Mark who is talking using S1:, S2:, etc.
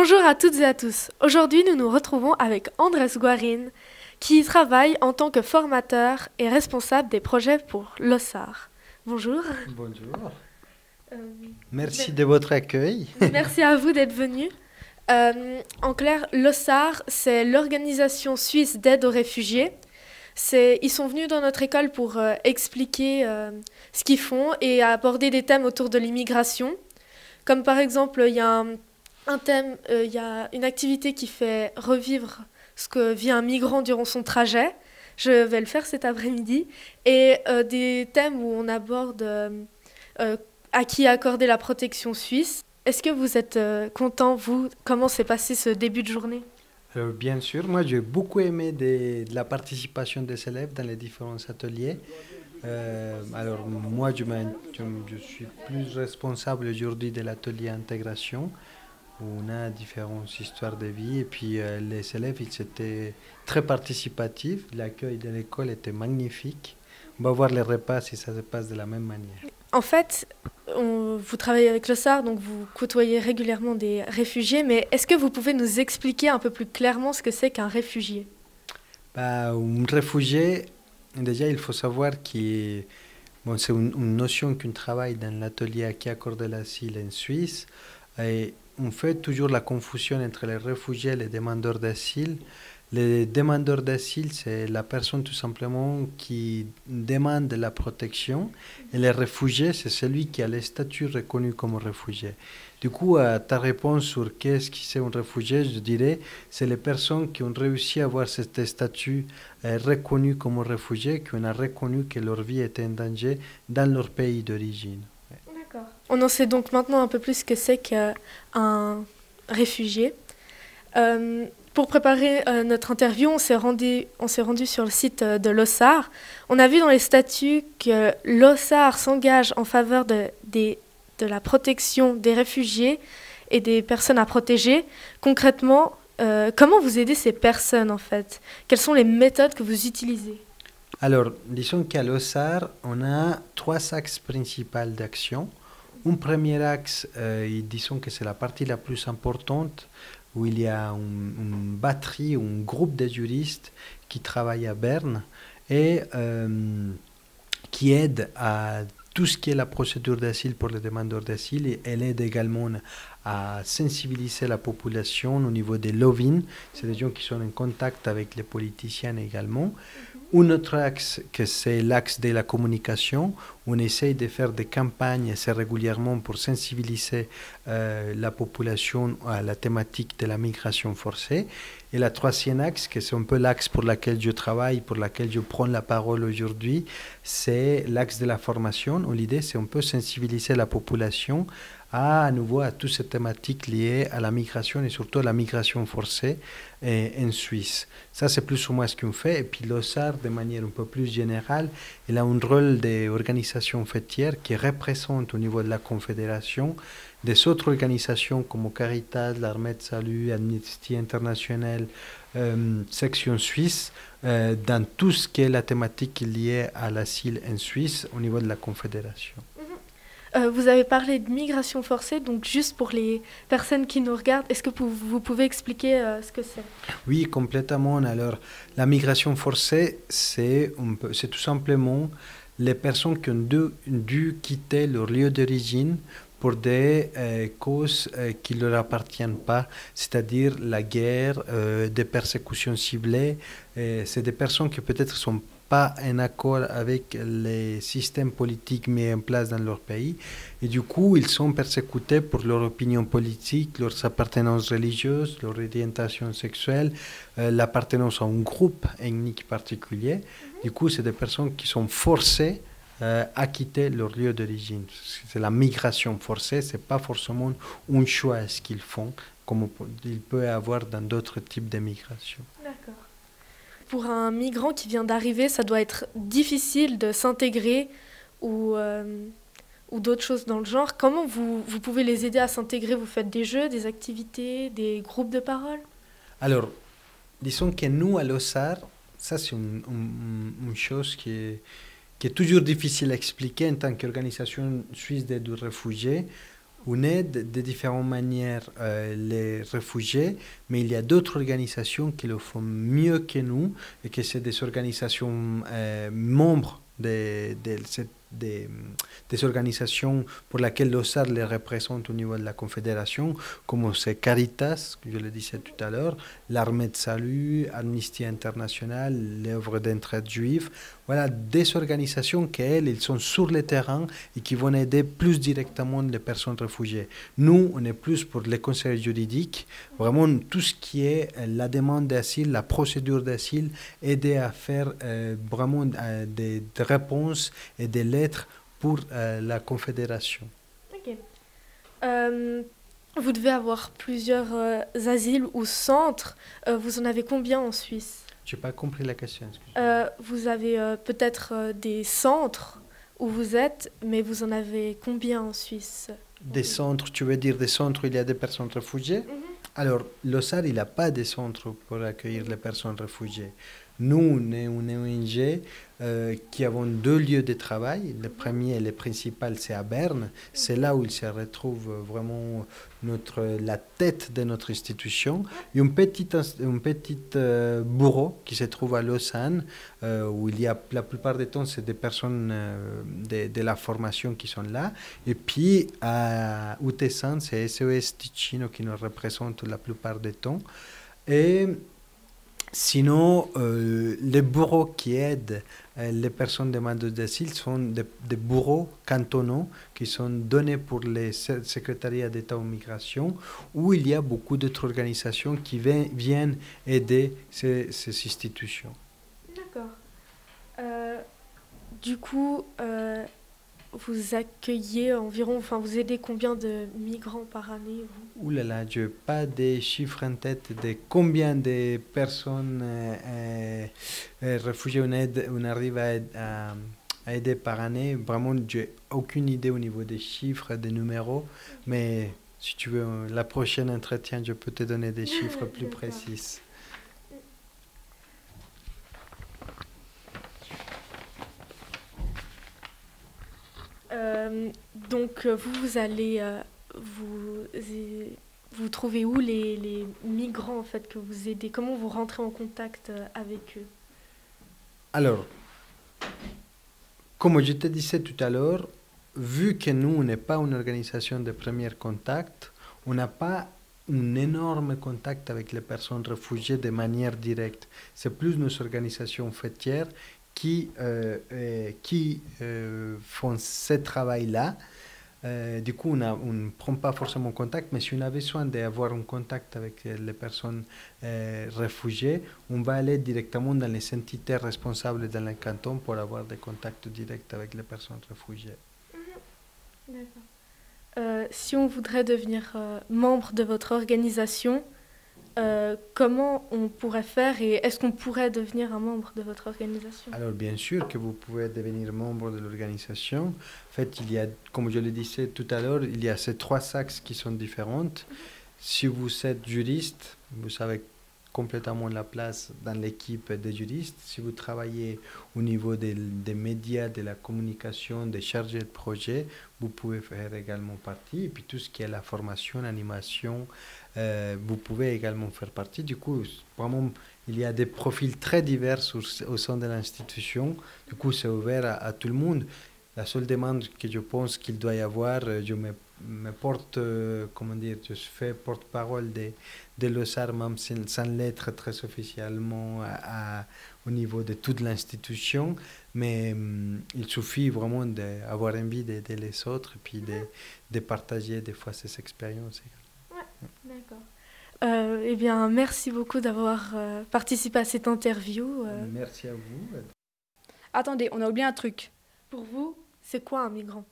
S1: Bonjour à toutes et à tous. Aujourd'hui, nous nous retrouvons avec Andrés Guarín, qui travaille en tant que formateur et responsable des projets pour l'OSAR. Bonjour.
S2: Bonjour.
S1: Euh,
S2: Merci de votre accueil.
S1: Merci à vous d'être venu. En clair, l'OSAR, c'est l'organisation suisse d'aide aux réfugiés. Ils sont venus dans notre école pour expliquer ce qu'ils font et aborder des thèmes autour de l'immigration. Comme par exemple, il y a un thème, il y a une activité qui fait revivre ce que vit un migrant durant son trajet. Je vais le faire cet après-midi. Et des thèmes où on aborde à qui accorder la protection suisse. Est-ce que vous êtes content, vous, comment s'est passé ce début de journée?
S2: Alors, bien sûr, moi j'ai beaucoup aimé de la participation des élèves dans les différents ateliers. Alors moi je suis plus responsable aujourd'hui de l'atelier intégration où on a différentes histoires de vie et puis les élèves ils étaient très participatifs, l'accueil de l'école était magnifique. On va voir les repas si ça se passe de la même manière.
S1: En fait, vous travaillez avec le SAR, donc vous côtoyez régulièrement des réfugiés, mais est-ce que vous pouvez nous expliquer un peu plus clairement ce que c'est qu'un réfugié?
S2: Bah, un réfugié, déjà il faut savoir que bon, c'est une notion qu'on travaille dans l'atelier qui accorde l'asile en Suisse. Et on fait toujours la confusion entre les réfugiés et les demandeurs d'asile. Les demandeurs d'asile, c'est la personne tout simplement qui demande la protection. Et les réfugiés, c'est celui qui a le statut reconnu comme réfugié. Du coup, à ta réponse sur qu'est-ce que c'est un réfugié, je dirais, c'est les personnes qui ont réussi à avoir ce statut reconnu comme réfugié, qui ont reconnu que leur vie était en danger dans leur pays d'origine.
S1: D'accord. On en sait donc maintenant un peu plus ce que c'est qu'un réfugié. Pour préparer notre interview, on s'est rendu sur le site de l'OSAR. On a vu dans les statuts que l'OSAR s'engage en faveur de la protection des réfugiés et des personnes à protéger. Concrètement, comment vous aidez ces personnes en fait? Quelles sont les méthodes que vous utilisez?
S2: Alors, disons qu'à l'OSAR, on a trois axes principaux d'action. Un premier axe, disons que c'est la partie la plus importante, où il y a une batterie, un groupe de juristes qui travaillent à Berne et qui aident à tout ce qui est la procédure d'asile pour les demandeurs d'asile. Et elle aide également à sensibiliser la population au niveau des lobbying. C'est des gens qui sont en contact avec les politiciens également. Un autre axe, que c'est l'axe de la communication. On essaye de faire des campagnes assez régulièrement pour sensibiliser la population à la thématique de la migration forcée. Et le troisième axe, que c'est un peu l'axe pour lequel je travaille, pour lequel je prends la parole aujourd'hui, c'est l'axe de la formation. L'idée, c'est un peu sensibiliser la population à nouveau à toutes ces thématiques liées à la migration et surtout à la migration forcée en Suisse. Ça, c'est plus ou moins ce qu'on fait. Et puis l'OSAR, de manière un peu plus générale, il a un rôle d'organisation fêtière qui représente au niveau de la Confédération des autres organisations comme Caritas, l'Armée de Salut, Amnesty International, Section Suisse, dans tout ce qui est la thématique liée à l'asile en Suisse au niveau de la Confédération.
S1: Vous avez parlé de migration forcée, donc juste pour les personnes qui nous regardent, est-ce que vous pouvez expliquer ce que c'est?
S2: Oui, complètement. Alors, la migration forcée, c'est tout simplement les personnes qui ont dû quitter leur lieu d'origine pour des causes qui ne leur appartiennent pas, c'est-à-dire la guerre, des persécutions ciblées. C'est des personnes qui peut-être sont pas en accord avec les systèmes politiques mis en place dans leur pays. Et du coup, ils sont persécutés pour leur opinion politique, leurs appartenances religieuses, leur orientation sexuelle, l'appartenance à un groupe ethnique particulier. Du coup, c'est des personnes qui sont forcées à quitter leur lieu d'origine. C'est la migration forcée, c'est pas forcément un choix ce qu'ils font, comme il peut y avoir dans d'autres types de migration.
S1: D'accord. Pour un migrant qui vient d'arriver, ça doit être difficile de s'intégrer ou d'autres choses dans le genre. Comment vous pouvez les aider à s'intégrer? Vous faites des jeux, des activités, des groupes de parole?
S2: Alors, disons que nous, à l'OSAR, ça c'est une chose qui est toujours difficile à expliquer en tant qu'organisation suisse d'aide aux réfugiés. On aide de différentes manières les réfugiés, mais il y a d'autres organisations qui le font mieux que nous, et que c'est des organisations membres des organisations pour lesquelles l'OSAR les représente au niveau de la Confédération, comme c'est Caritas, que je le disais tout à l'heure, l'Armée de Salut, Amnesty International, l'œuvre d'entraide juive. Voilà, des organisations qui, elles, ils sont sur le terrain et qui vont aider plus directement les personnes réfugiées. Nous, on est plus pour les conseils juridiques, vraiment tout ce qui est la demande d'asile, la procédure d'asile, aider à faire vraiment des réponses et des lettres pour la Confédération.
S1: Ok. Vous devez avoir plusieurs asiles ou centres. Vous en avez combien en Suisse?
S2: Je n'ai pas compris la question. Excusez-moi.
S1: Vous avez peut-être des centres où vous êtes, mais vous en avez combien en Suisse?
S2: Des centres, tu veux dire des centres où il y a des personnes réfugiées? Alors, l'OSAR, il n'a pas de centre pour accueillir les personnes réfugiées. Nous, on est une ONG qui avons 2 lieux de travail. Le premier et le principal, c'est à Berne. C'est là où il se retrouve vraiment la tête de notre institution. Il y a un petit bureau qui se trouve à Lausanne, où il y a, la plupart du temps, c'est des personnes de la formation qui sont là. Et puis, à Ouessant, c'est SOS Ticino qui nous représente la plupart du temps. Et sinon, les bureaux qui aident les personnes demandeuses d'asile sont des bureaux cantonaux qui sont donnés pour les secrétariats d'État aux migrations, où il y a beaucoup d'autres organisations qui viennent aider ces institutions.
S1: D'accord. Du coup, vous accueillez environ, enfin vous aidez combien de migrants par année vous?
S2: Ouh là là, je n'ai pas de chiffres en tête de combien de personnes réfugiées on arrive à aider par année. Vraiment, je n'ai aucune idée au niveau des chiffres, des numéros, mais si tu veux, la prochaine entretien, je peux te donner des chiffres plus précis.
S1: Donc vous allez, vous trouvez où les migrants en fait que vous aidez? Comment vous rentrez en contact avec eux?
S2: Alors, comme je te disais tout à l'heure, vu que nous, on n'est pas une organisation de premier contact, on n'a pas un énorme contact avec les personnes réfugiées de manière directe. C'est plus nos organisations fêtières qui font ce travail-là. Du coup, on ne prend pas forcément contact, mais si on a besoin d'avoir un contact avec les personnes réfugiées, on va aller directement dans les entités responsables dans le canton pour avoir des contacts directs avec les personnes réfugiées.
S1: D'accord. Si on voudrait devenir membre de votre organisation, comment on pourrait faire et est-ce qu'on pourrait devenir un membre de votre organisation?
S2: Alors, bien sûr que vous pouvez devenir membre de l'organisation. En fait, il y a, comme je le disais tout à l'heure, il y a ces 3 axes qui sont différentes. Si vous êtes juriste, vous avez complètement la place dans l'équipe des juristes. Si vous travaillez au niveau des médias, de la communication, des chargés de projet, vous pouvez faire également partie. Et puis tout ce qui est la formation, l'animation, vous pouvez également faire partie. Du coup, vraiment, il y a des profils très divers au sein de l'institution. Du coup, c'est ouvert à tout le monde. La seule demande que je pense qu'il doit y avoir, je me porte, comment dire, je fais porte-parole de l'OSAR, même sans l'être très officiellement au niveau de toute l'institution, mais il suffit vraiment d'avoir envie d'aider les autres et puis de partager des fois ces expériences.
S1: Ouais, d'accord. Eh bien, merci beaucoup d'avoir participé à cette interview.
S2: Merci à vous.
S3: Attendez, on a oublié un truc.
S1: Pour vous, c'est quoi un migrant?